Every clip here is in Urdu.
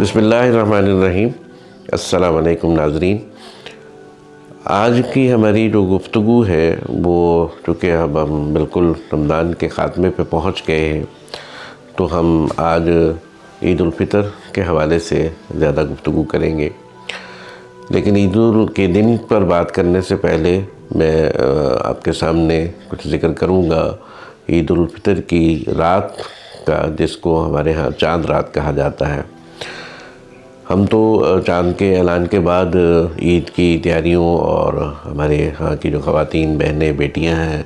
بسم اللہ الرحمن الرحیم۔ السلام علیکم ناظرین۔ آج کی ہماری جو گفتگو ہے وہ چونکہ اب ہم بالکل رمضان کے خاتمے پہ پہنچ گئے ہیں تو ہم آج عید الفطر کے حوالے سے زیادہ گفتگو کریں گے، لیکن عید کے دن پر بات کرنے سے پہلے میں آپ کے سامنے کچھ ذکر کروں گا عید الفطر کی رات کا، جس کو ہمارے ہاں چاند رات کہا جاتا ہے۔ ہم تو چاند کے اعلان کے بعد عید کی تیاریوں اور ہمارے ہاں کی جو خواتین بہنیں بیٹیاں ہیں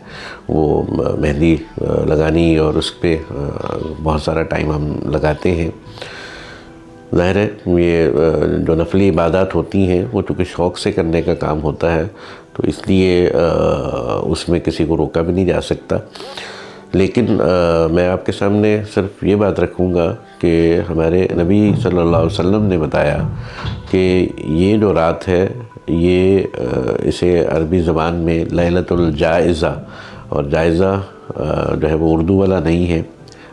وہ مہندی لگانی اور اس پہ بہت سارا ٹائم ہم لگاتے ہیں۔ ظاہر ہے یہ جو نفلی عبادات ہوتی ہیں وہ چونکہ شوق سے کرنے کا کام ہوتا ہے تو اس لیے اس میں کسی کو روکا بھی نہیں جا سکتا، لیکن میں آپ کے سامنے صرف یہ بات رکھوں گا کہ ہمارے نبی صلی اللہ علیہ وسلم نے بتایا کہ یہ جو رات ہے یہ اسے عربی زبان میں لیلۃ الجائزہ، اور جائزہ جو ہے وہ اردو والا نہیں ہے،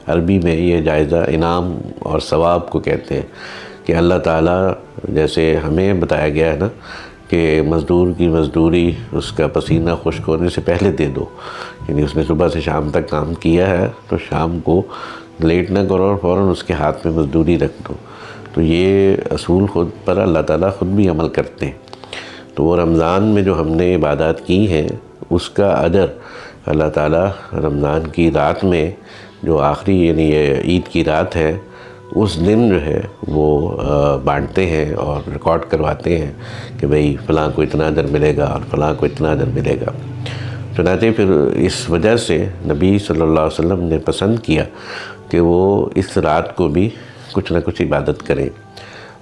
عربی میں یہ جائزہ انعام اور ثواب کو کہتے ہیں کہ اللہ تعالیٰ جیسے ہمیں بتایا گیا ہے نا کہ مزدور کی مزدوری اس کا پسینہ خشک ہونے سے پہلے دے دو، یعنی اس نے صبح سے شام تک کام کیا ہے تو شام کو لیٹ نہ کرو اور فوراً اس کے ہاتھ میں مزدوری رکھ دو۔ تو یہ اصول خود پر اللہ تعالیٰ خود بھی عمل کرتے ہیں۔ تو وہ رمضان میں جو ہم نے عبادات کی ہیں اس کا اجر اللہ تعالیٰ رمضان کی رات میں جو آخری یعنی یہ عید کی رات ہے اس دن جو ہے وہ بانٹتے ہیں اور ریکارڈ کرواتے ہیں کہ بھئی فلاں کو اتنا اجر ملے گا اور فلاں کو اتنا اجر ملے گا۔ چنانچہ پھر اس وجہ سے نبی صلی اللہ علیہ وسلم نے پسند کیا کہ وہ اس رات کو بھی کچھ نہ کچھ عبادت کریں۔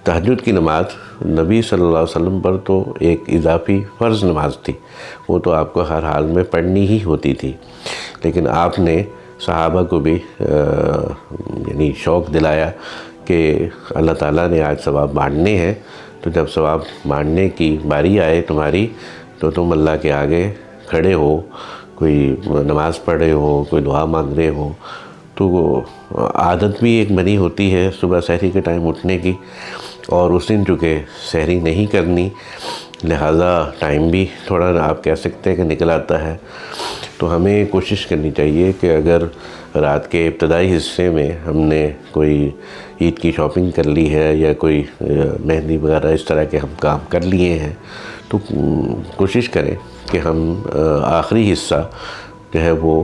تہجد کی نماز نبی صلی اللہ علیہ وسلم پر تو ایک اضافی فرض نماز تھی، وہ تو آپ کو ہر حال میں پڑھنی ہی ہوتی تھی، لیکن آپ نے صحابہ کو بھی یعنی شوق دلایا کہ اللہ تعالیٰ نے آج ثواب بانٹنے ہیں، تو جب ثواب بانٹنے کی باری آئے تمہاری تو تم اللہ کے آگے کھڑے ہو، کوئی نماز پڑھ رہے ہو، کوئی دعا مانگ رہے ہو، تو وہ عادت بھی ایک بنی ہوتی ہے صبح سحری کے ٹائم اٹھنے کی، اور اس دن چونکہ سحری نہیں کرنی لہٰذا ٹائم بھی تھوڑا آپ کہہ سکتے ہیں کہ نکل آتا ہے۔ تو ہمیں کوشش کرنی چاہیے کہ اگر رات کے ابتدائی حصے میں ہم نے کوئی عید کی شاپنگ کر لی ہے یا کوئی مہندی وغیرہ اس طرح کے ہم کام کر لیے ہیں تو کوشش کریں کہ ہم آخری حصہ جو ہے وہ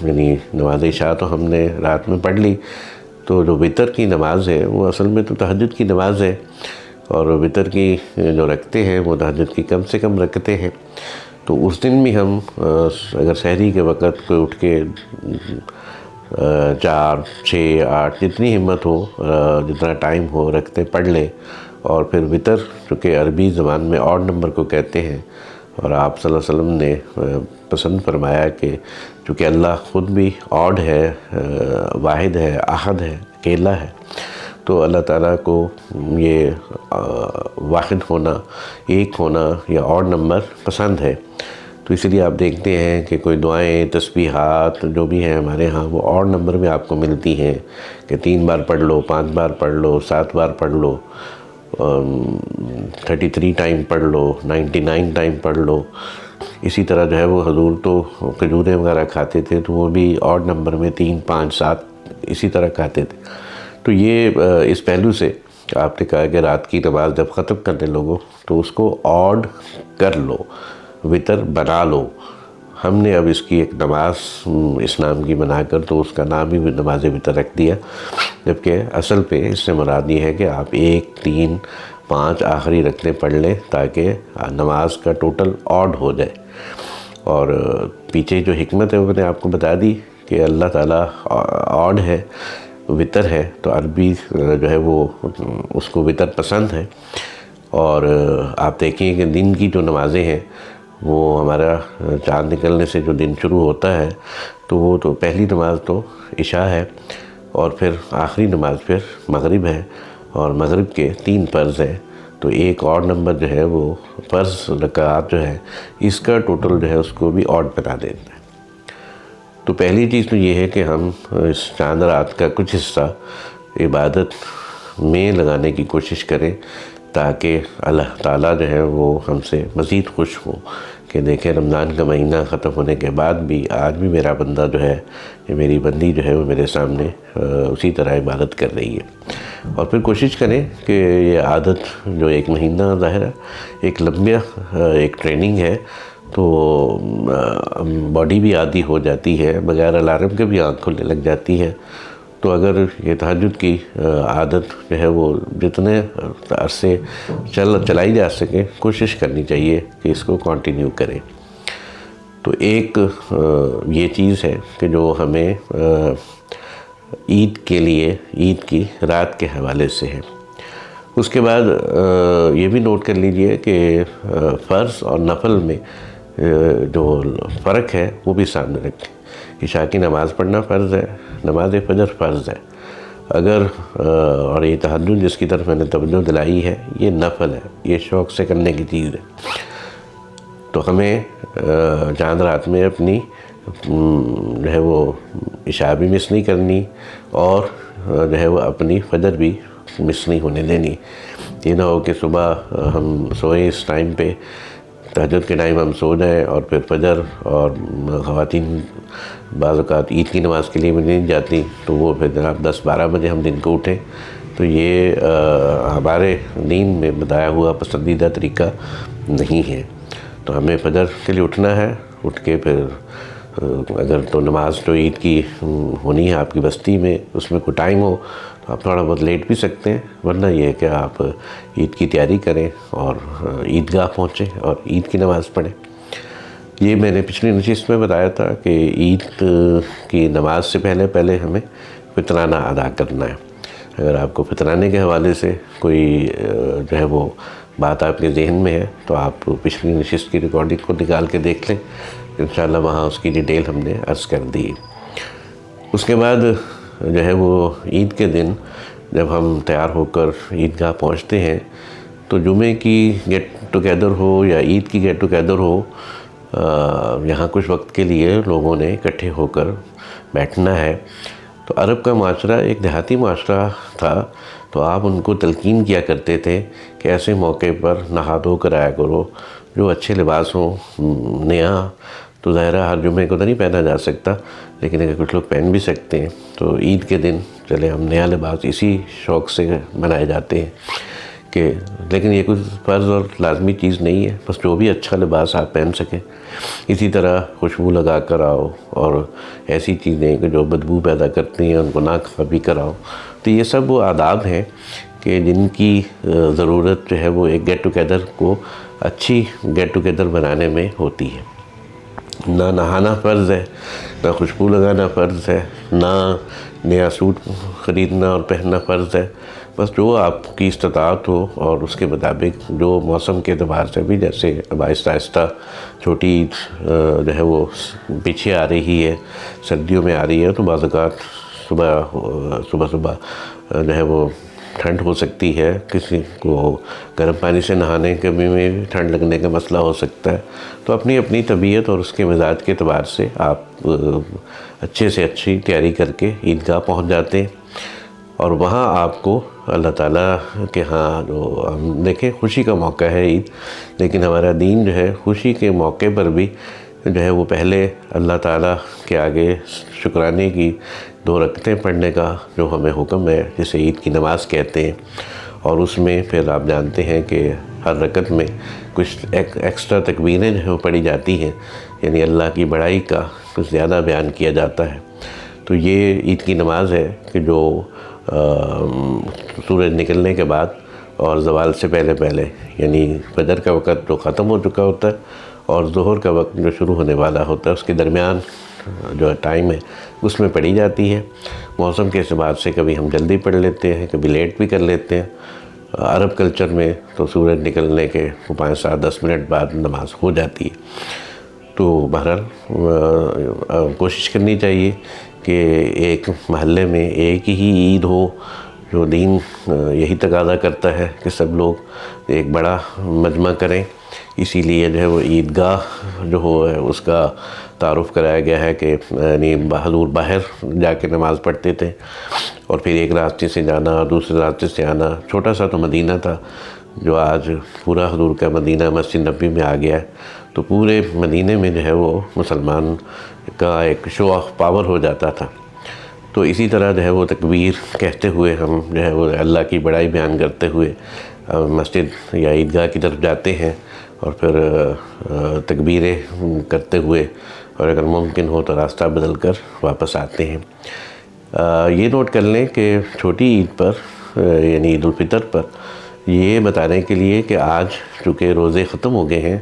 یعنی نماز عشاء تو ہم نے رات میں پڑھ لی، تو جو وتر کی نماز ہے وہ اصل میں تو تہجد کی نماز ہے، اور وتر کی جو رکھتے ہیں وہ تہجد کی کم سے کم رکھتے ہیں، تو اس دن بھی ہم اگر سحری کے وقت کوئی اٹھ کے 4 6 8 جتنی ہمت ہو جتنا ٹائم ہو رکھتے پڑھ لیں، اور پھر وتر چونکہ عربی زبان میں آڈ نمبر کو کہتے ہیں، اور آپ صلی اللہ علیہ وسلم نے پسند فرمایا کہ چونکہ اللہ خود بھی آڈ ہے، واحد ہے، احد ہے، اکیلا ہے، تو اللہ تعالیٰ کو یہ واحد ہونا، ایک ہونا یا آڈ نمبر پسند ہے، تو اسی لیے آپ دیکھتے ہیں کہ کوئی دعائیں تسبیحات جو بھی ہیں ہمارے ہاں وہ آڈ نمبر میں آپ کو ملتی ہیں کہ 3 بار پڑھ لو، 5 بار پڑھ لو، 7 بار پڑھ لو، 33 ٹائم پڑھ لو، 99 ٹائم پڑھ لو۔ اسی طرح جو ہے وہ حضور تو کھجوریں وغیرہ کھاتے تھے تو وہ بھی آڈ نمبر میں 3 5 7 اسی طرح کھاتے تھے۔ تو یہ اس پہلو سے آپ نے کہا کہ رات کی نماز جب ختم کرنے لوگو تو اس کو آڈ کر لو، وتر بنا لو۔ ہم نے اب اس کی ایک نماز اس نام کی بنا کر تو اس کا نام ہی نماز وتر رکھ دیا، جبکہ اصل پہ اس سے مراد یہ ہے کہ آپ 1 3 5 آخری رکعتیں پڑھ لیں تاکہ نماز کا ٹوٹل آڈ ہو جائے۔ اور پیچھے جو حکمت ہے وہ میں نے آپ کو بتا دی کہ اللہ تعالیٰ آڈ ہے، وتر ہے، تو عربی جو ہے وہ اس کو وتر پسند ہے، اور آپ دیکھیں کہ دن کی جو نمازیں ہیں وہ ہمارا چاند نکلنے سے جو دن شروع ہوتا ہے تو وہ تو پہلی نماز تو عشاء ہے، اور پھر آخری نماز پھر مغرب ہے، اور مغرب کے 3 فرض ہیں، تو ایک آڈ نمبر جو ہے وہ فرض رکعات جو ہے اس کا ٹوٹل جو ہے اس کو بھی آڈ بنا دیتا ہے۔ تو پہلی چیز تو یہ ہے کہ ہم اس چاند رات کا کچھ حصہ عبادت میں لگانے کی کوشش کریں تاکہ اللہ تعالیٰ جو ہے وہ ہم سے مزید خوش ہو کہ دیکھیں رمضان کا مہینہ ختم ہونے کے بعد بھی آج بھی میرا بندہ جو ہے کہ میری بندی جو ہے وہ میرے سامنے اسی طرح عبادت کر رہی ہے۔ اور پھر کوشش کریں کہ یہ عادت جو ایک مہینہ ظاہر ہے ایک لمبا ایک ٹریننگ ہے، تو باڈی بھی عادی ہو جاتی ہے، بغیر الارم کے بھی آنکھ کھلنے لگ جاتی ہے۔ تو اگر یہ تہجد کی عادت جو ہے وہ جتنے عرصے چلائی جا سکے کوشش کرنی چاہیے کہ اس کو کنٹینیو کریں۔ تو ایک یہ چیز ہے کہ جو ہمیں عید کے لیے عید کی رات کے حوالے سے ہے۔ اس کے بعد یہ بھی نوٹ کر لیجئے کہ فرض اور نفل میں جو فرق ہے وہ بھی سامنے رکھیں۔ عشاء کی نماز پڑھنا فرض ہے، نماز فجر فرض ہے، اگر اور یہ تہجد جس کی طرف میں نے توجہ دلائی ہے یہ نفل ہے، یہ شوق سے کرنے کی چیز ہے۔ تو ہمیں چاند رات میں اپنی جو ہے وہ عشاء بھی مس نہیں کرنی اور جو ہے وہ اپنی فجر بھی مس نہیں ہونے دینی۔ یہ نہ ہو کہ صبح ہم سوئیں اس ٹائم پہ، تہجد کے ٹائم ہم سو جائیں اور پھر فجر، اور خواتین بعض اوقات عید کی نماز کے لیے بھی نہیں جاتی تو وہ پھر جناب 10-12 بجے ہم دن کو اٹھیں، تو یہ ہمارے دین میں بتایا ہوا پسندیدہ طریقہ نہیں ہے۔ تو ہمیں فجر کے لیے اٹھنا ہے، اٹھ کے پھر اگر تو نماز جو عید کی ہونی ہے آپ کی بستی میں اس میں کوئی ٹائم ہو تو آپ تھوڑا بہت لیٹ بھی سکتے ہیں، ورنہ یہ ہے کہ آپ عید کی تیاری کریں اور عیدگاہ پہنچیں اور عید کی نماز پڑھیں۔ یہ میں نے پچھلی نشست میں بتایا تھا کہ عید کی نماز سے پہلے ہمیں فطرانہ ادا کرنا ہے۔ اگر آپ کو فطرانے کے حوالے سے کوئی جو ہے وہ بات آپ کے ذہن میں ہے تو آپ پچھلی نشست کی ریکارڈنگ کو نکال کے دیکھ لیں، انشاءاللہ وہاں اس کی ڈیٹیل ہم نے عرض کر دی۔ اس کے بعد جو ہے وہ عید کے دن جب ہم تیار ہو کر عیدگاہ پہنچتے ہیں تو جمعے کی گیٹ ٹوگیدر ہو یا عید کی گیٹ ٹوگیدر ہو، یہاں کچھ وقت کے لیے لوگوں نے اکٹھے ہو کر بیٹھنا ہے۔ تو عرب کا معاشرہ ایک دیہاتی معاشرہ تھا، تو آپ ان کو تلقین کیا کرتے تھے کہ ایسے موقع پر نہا دھو کر آیا کرو، جو اچھے لباس ہوں نیا، تو ظاہرہ ہر جمعے کو تو نہیں پہنا جا سکتا، لیکن اگر کچھ لوگ پہن بھی سکتے ہیں تو عید کے دن چلے ہم نیا لباس اسی شوق سے بنائے جاتے ہیں کہ، لیکن یہ کوئی فرض اور لازمی چیز نہیں ہے، بس جو بھی اچھا لباس آپ پہن سکیں۔ اسی طرح خوشبو لگا کر آؤ، اور ایسی چیزیں کہ جو بدبو پیدا کرتی ہیں ان کو نہ کھا پی کر آؤ۔ تو یہ سب وہ آداب ہیں کہ جن کی ضرورت جو ہے وہ ایک گیٹ ٹوگیدر کو اچھی گیٹ ٹوگیدر بنانے میں ہوتی ہے۔ نہ نہانا فرض ہے، نہ خوشبو لگانا فرض ہے، نہ نیا سوٹ خریدنا اور پہننا فرض ہے، بس جو آپ کی استطاعت ہو اور اس کے مطابق جو موسم کے اعتبار سے بھی، جیسے اب آہستہ آہستہ چھوٹی عید جو ہے وہ پیچھے آ رہی ہے، سردیوں میں آ رہی ہے، تو بعض اوقات صبح جو ہے وہ ٹھنڈ ہو سکتی ہے، کسی کو گرم پانی سے نہانے کے میں ٹھنڈ لگنے کا مسئلہ ہو سکتا ہے۔ تو اپنی اپنی طبیعت اور اس کے مزاج کے اعتبار سے آپ اچھے سے اچھی تیاری کر کے عیدگاہ پہنچ جاتے ہیں، اور وہاں آپ کو اللہ تعالیٰ کے ہاں جو ہم دیکھیں خوشی کا موقع ہے عید، لیکن ہمارا دین جو ہے خوشی کے موقع پر بھی جو ہے وہ پہلے اللہ تعالیٰ کے آگے شکرانے کی 2 رکعتیں پڑھنے کا جو ہمیں حکم ہے، جسے عید کی نماز کہتے ہیں، اور اس میں پھر آپ جانتے ہیں کہ ہر رکعت میں کچھ ایکسٹرا تکبیریں جو ہیں وہ پڑھی جاتی ہیں، یعنی اللہ کی بڑائی کا کچھ زیادہ بیان کیا جاتا ہے۔ تو یہ عید کی نماز ہے کہ جو سورج نکلنے کے بعد اور زوال سے پہلے یعنی فجر کا وقت جو ختم ہو چکا ہوتا ہے اور ظہر کا وقت جو شروع ہونے والا ہوتا ہے، اس کے درمیان جو ٹائم ہے اس میں پڑھی جاتی ہے۔ موسم کے اعتبار سے کبھی ہم جلدی پڑھ لیتے ہیں، کبھی لیٹ بھی کر لیتے ہیں۔ عرب کلچر میں تو سورج نکلنے کے 5-7-10 منٹ بعد نماز ہو جاتی ہے۔ تو بہرحال کوشش کرنی چاہیے کہ ایک محلے میں ایک ہی عید ہو، جو دین یہی تقاضا کرتا ہے کہ سب لوگ ایک بڑا مجمع کریں، اسی لیے جو ہے وہ عیدگاہ جو ہے اس کا تعارف کرایا گیا ہے کہ یعنی حضور باہر جا کے نماز پڑھتے تھے، اور پھر ایک راستے سے جانا، دوسرے راستے سے آنا. چھوٹا سا تو مدینہ تھا جو آج پورا حضور کا مدینہ مسجد نبوی میں آ گیا ہے. تو پورے مدینے میں جو ہے وہ مسلمان کا ایک شو آف پاور ہو جاتا تھا. تو اسی طرح جو ہے وہ تکبیر کہتے ہوئے ہم جو ہے وہ اللہ کی بڑائی بیان کرتے ہوئے مسجد یا عیدگاہ کی طرف جاتے ہیں، اور پھر تکبیریں کرتے ہوئے، اور اگر ممکن ہو تو راستہ بدل کر واپس آتے ہیں. یہ نوٹ کر لیں کہ چھوٹی عید پر یعنی عید الفطر پر یہ بتانے کے لیے کہ آج چونکہ روزے ختم ہو گئے ہیں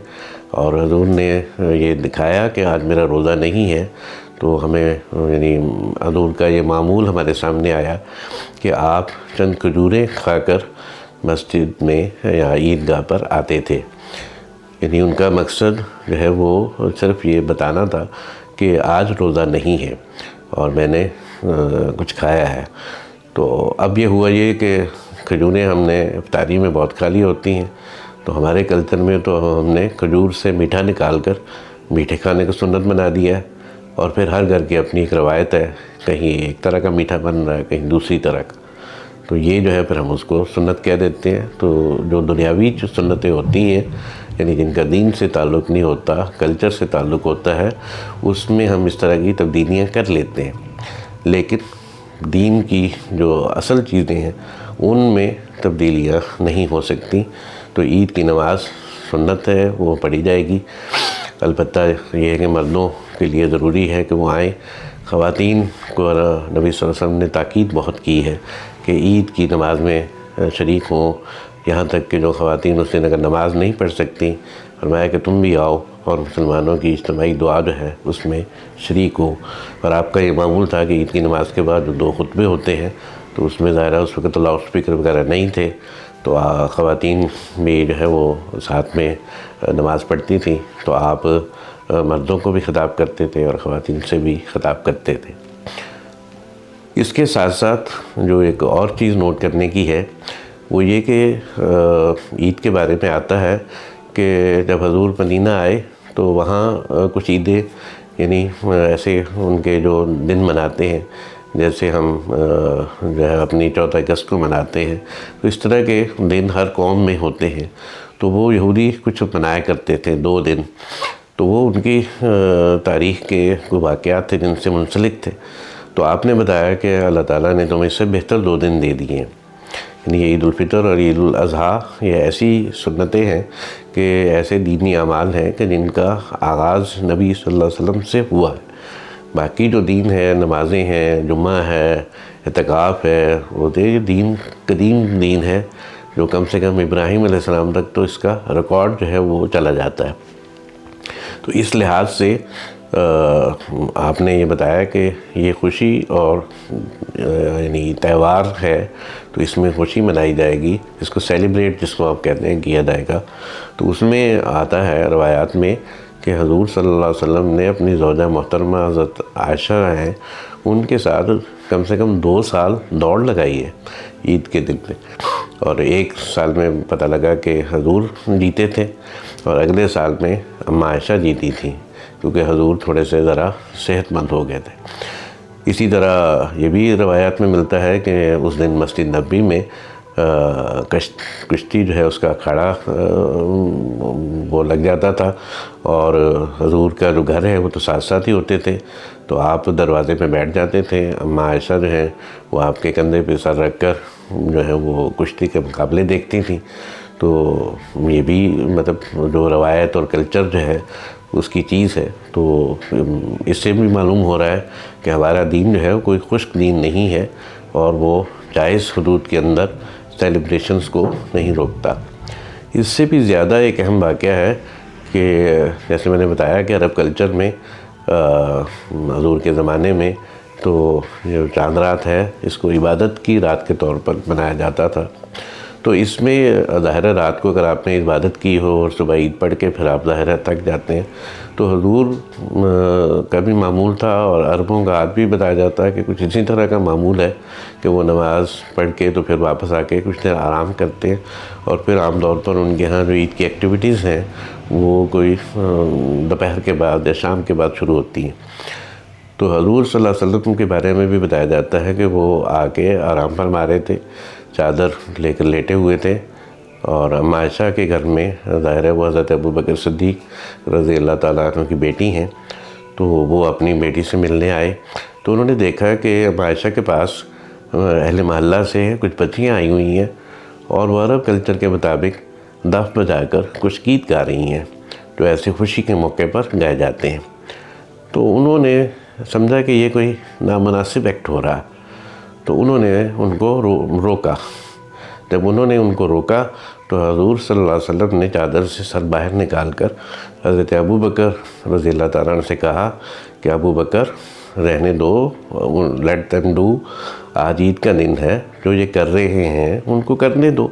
اور حضور نے یہ دکھایا کہ آج میرا روزہ نہیں ہے، تو ہمیں یعنی حضور کا یہ معمول ہمارے سامنے آیا کہ آپ چند کھجوریں کھا کر مسجد میں یا عیدگاہ پر آتے تھے. یعنی ان کا مقصد جو ہے وہ صرف یہ بتانا تھا کہ آج روزہ نہیں ہے اور میں نے کچھ کھایا ہے. تو اب یہ ہوا یہ کہ کھجوریں ہم نے افطاری میں بہت کھا لی ہوتی ہیں، تو ہمارے کلچر میں تو ہم نے کھجور سے میٹھا نکال کر میٹھے کھانے کو سنت بنا دیا ہے. اور پھر ہر گھر کی اپنی ایک روایت ہے، کہیں ایک طرح کا میٹھا بن رہا ہے، کہیں دوسری طرح کا. تو یہ جو ہے پھر ہم اس کو سنت کہہ دیتے ہیں. تو جو دنیاوی جو سنتیں ہوتی ہیں یعنی جن کا دین سے تعلق نہیں ہوتا، کلچر سے تعلق ہوتا ہے، اس میں ہم اس طرح کی تبدیلیاں کر لیتے ہیں. لیکن دین کی جو اصل چیزیں ہیں ان میں تبدیلیاں نہیں ہو سکتی. تو عید کی نماز سنت ہے، وہ پڑھی جائے گی. البتہ یہ ہے کہ مردوں کے لیے ضروری ہے کہ وہ آئیں. خواتین کو نبی صلی اللہ علیہ وسلم نے تاکید بہت کی ہے کہ عید کی نماز میں شریک ہوں. یہاں تک کہ جو خواتین اس دن اگر نماز نہیں پڑھ سکتی، فرمایا کہ تم بھی آؤ اور مسلمانوں کی اجتماعی دعا جو ہے اس میں شریک ہو. اور آپ کا یہ معمول تھا کہ عید کی نماز کے بعد جو 2 خطبے ہوتے ہیں تو اس میں ظاہرہ اس وقت لاؤڈ اسپیکر وغیرہ نہیں تھے، تو خواتین بھی جو ہے وہ ساتھ میں نماز پڑھتی تھیں. تو آپ مردوں کو بھی خطاب کرتے تھے اور خواتین سے بھی خطاب کرتے تھے. اس کے ساتھ ساتھ جو ایک اور چیز نوٹ کرنے کی ہے وہ یہ کہ عید کے بارے میں آتا ہے کہ جب حضور مدینہ آئے تو وہاں کچھ عیدیں یعنی ایسے ان کے جو دن مناتے ہیں، جیسے ہم جو ہے اپنی 14 اگست کو مناتے ہیں، تو اس طرح کے دن ہر قوم میں ہوتے ہیں. تو وہ یہودی کچھ منایا کرتے تھے 2 دن. تو وہ ان کی تاریخ کے کوئی واقعات تھے جن سے منسلک تھے. تو آپ نے بتایا کہ اللہ تعالیٰ نے تمہیں اس سے بہتر 2 دن دے دیے ہیں. یعنی یہ عید الفطر اور عید الاضحیٰ یہ ایسی سنتیں ہیں کہ ایسے دینی اعمال ہیں کہ جن کا آغاز نبی صلی اللہ علیہ وسلم سے ہوا ہے. باقی جو دین ہے، نمازیں ہیں، جمعہ ہے، اعتکاف ہے، وہ دین قدیم دین ہے جو کم سے کم ابراہیم علیہ السلام تک تو اس کا ریکارڈ جو ہے وہ چلا جاتا ہے. تو اس لحاظ سے آپ نے یہ بتایا کہ یہ خوشی اور یعنی تہوار ہے تو اس میں خوشی منائی جائے گی، اس کو سیلیبریٹ جس کو آپ کہتے ہیں کیا جائے گا. تو اس میں آتا ہے روایات میں کہ حضور صلی اللہ علیہ وسلم نے اپنی زوجہ محترمہ حضرت عائشہ ہیں ان کے ساتھ کم سے کم 2 سال دوڑ لگائی ہے عید کے دن میں. اور ایک سال میں پتہ لگا کہ حضور جیتے تھے اور اگلے سال میں اماں عائشہ جیتی تھیں کیونکہ حضور تھوڑے سے ذرا صحت مند ہو گئے تھے. اسی طرح یہ بھی روایات میں ملتا ہے کہ اس دن مسجد نبوی میں کشتی جو ہے اس کا اکھاڑا وہ لگ جاتا تھا، اور حضور کا جو گھر ہے وہ تو ساتھ ساتھ ہی ہوتے تھے. تو آپ دروازے پہ بیٹھ جاتے تھے، اماں عائشہ جو ہیں وہ آپ کے کندھے پہ سر رکھ کر جو ہے وہ کشتی کے مقابلے دیکھتی تھیں. تو یہ بھی مطلب جو روایت اور کلچر جو ہے اس کی چیز ہے. تو اس سے بھی معلوم ہو رہا ہے کہ ہمارا دین جو ہے کوئی خشک دین نہیں ہے اور وہ جائز حدود کے اندر سیلیبریشنز کو نہیں روکتا. اس سے بھی زیادہ ایک اہم واقعہ ہے کہ جیسے میں نے بتایا کہ عرب کلچر میں حضور کے زمانے میں تو جو چاند رات ہے اس کو عبادت کی رات کے طور پر منایا جاتا تھا. تو اس میں ظاہر رات کو اگر آپ نے عبادت کی ہو اور صبح عید پڑھ کے پھر آپ ظاہر تک جاتے ہیں، تو حضور کا بھی معمول تھا اور عربوں کا آج بھی بتایا جاتا ہے کہ کچھ اسی طرح کا معمول ہے کہ وہ نماز پڑھ کے تو پھر واپس آ کے کچھ دیر آرام کرتے ہیں، اور پھر عام طور پر ان کے ہاں جو عید کی ایکٹیویٹیز ہیں وہ کوئی دوپہر کے بعد یا شام کے بعد شروع ہوتی ہیں. تو حضور صلی اللہ علیہ وسلم کے بارے میں بھی بتایا جاتا ہے کہ وہ آ کے آرام فرما رہے تھے، چادر لے کر لیٹے ہوئے تھے، اور اما عائشہ کے گھر میں، ظاہر ہے وہ حضرت ابوبکر صدیق رضی اللہ تعالیٰ عنہ کی بیٹی ہیں، تو وہ اپنی بیٹی سے ملنے آئے، تو انہوں نے دیکھا کہ اما عائشہ کے پاس اہل محلہ سے کچھ بچیاں آئی ہوئی ہیں، اور وہ عرب کلچر کے مطابق دف بجا کر کچھ گیت گا رہی ہیں جو ایسے خوشی کے موقع پر گائے جاتے ہیں۔ تو انہوں نے سمجھا کہ یہ کوئی نامناسب ایکٹ ہو رہا، تو انہوں نے ان کو روکا۔ جب انہوں نے ان کو روکا تو حضور صلی اللہ علیہ وسلم نے چادر سے سر باہر نکال کر حضرت ابوبکر رضی اللہ تعالیٰ عنہ سے کہا کہ ابوبکر رہنے دو، لیٹ دیم ڈو، آج عید کا دن ہے، جو یہ کر رہے ہیں ان کو کرنے دو۔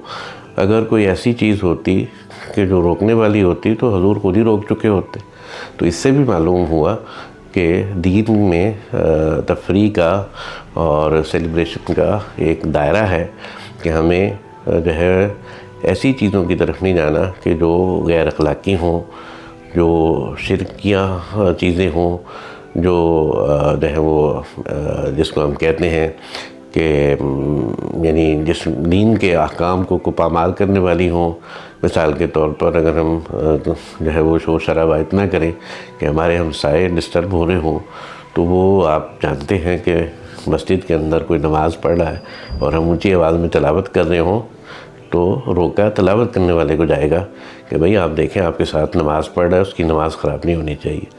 اگر کوئی ایسی چیز ہوتی کہ جو روکنے والی ہوتی تو حضور خود ہی روک چکے ہوتے۔ تو اس سے بھی معلوم ہوا کہ دین میں تفریح کا اور سیلیبریشن کا ایک دائرہ ہے کہ ہمیں جو ہے ایسی چیزوں کی طرف نہیں جانا کہ جو غیر اخلاقی ہوں، جو شرکیاں چیزیں ہوں، جو ہے وہ جس کو ہم کہتے ہیں کہ یعنی جس دین کے احکام کو پامال کرنے والی ہوں۔ مثال کے طور پر اگر ہم جو ہے وہ شور شرابہ اتنا کریں کہ ہمارے ہمسائے ڈسٹرب ہو رہے ہوں، تو وہ آپ جانتے ہیں کہ مسجد کے اندر کوئی نماز پڑھ رہا ہے اور ہم اونچی آواز میں تلاوت کر رہے ہوں تو روکا تلاوت کرنے والے کو جائے گا کہ بھئی آپ دیکھیں آپ کے ساتھ نماز پڑھ رہا ہے، اس کی نماز خراب نہیں ہونی چاہیے۔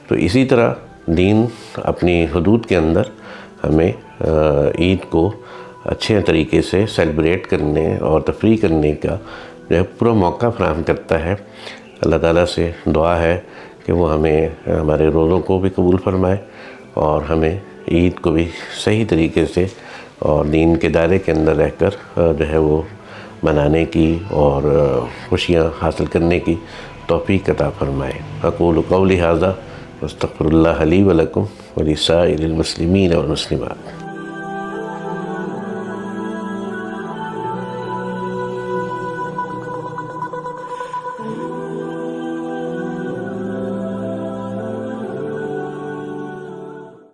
تو اسی طرح دین اپنی حدود کے اندر ہمیں عید کو اچھے طریقے سے سیلیبریٹ کرنے اور تفریح کرنے کا جو ہے پورا موقع فراہم کرتا ہے۔ اللہ تعالیٰ سے دعا ہے کہ وہ ہمیں ہمارے روزوں کو بھی قبول فرمائے اور ہمیں عید کو بھی صحیح طریقے سے اور دین کے دائرے کے اندر رہ کر جو ہے وہ منانے کی اور خوشیاں حاصل کرنے کی توفیق عطا فرمائے۔ اقول قولی ھذا واستغفر اللہ لی ولکم ولسائر المسلمین والمسلمات۔